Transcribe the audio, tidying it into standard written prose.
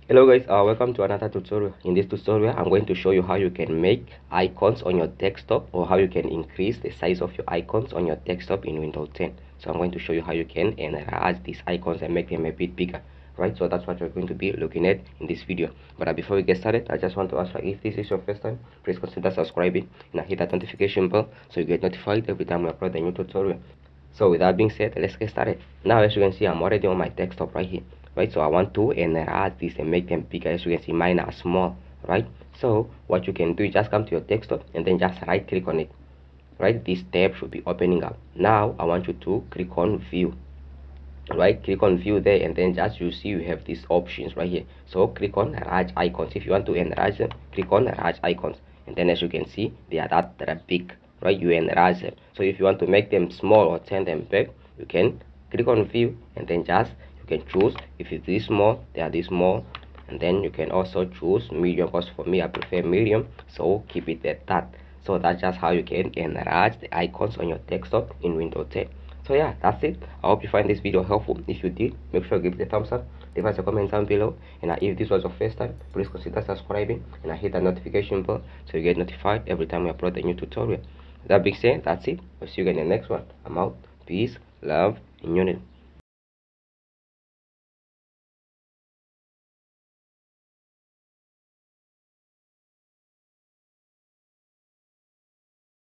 Hello guys, welcome to another tutorial. In this tutorial I'm going to show you how you can make icons on your desktop, or how you can increase the size of your icons on your desktop in Windows 10. So I'm going to show you how you can enlarge these icons and make them a bit bigger, right? So that's what we're going to be looking at in this video. But before we get started, I just want to ask you, if this is your first time, please consider subscribing and hit that notification bell so you get notified every time we upload a new tutorial. So with that being said, let's get started. Now as you can see, I'm already on my desktop right here, right? So I want to enlarge this and make them bigger. As you can see, mine are small, right? So what you can do is just come to your desktop and then just right click on it, right? This tab should be opening up. Now I want you to click on view, right? Click on view there, and then just you see you have these options right here. So click on enlarge icons. If you want to enlarge them, click on enlarge icons, and then as you can see, they are that big, right? You enlarge them. So if you want to make them small or turn them back, you can click on view, and then just you can choose. If it's this small, they are this small, and then you can also choose medium, because for me I prefer medium, so keep it at that. So that's just how you can enlarge the icons on your desktop in Windows 10. So yeah, that's it. I hope you find this video helpful. If you did, make sure you give it a thumbs up, leave us a comment down below, and if this was your first time, please consider subscribing and hit that notification bell so you get notified every time we upload a new tutorial. That being said, that's it. I'll see you again in the next one. I'm out. Peace, love, and unity.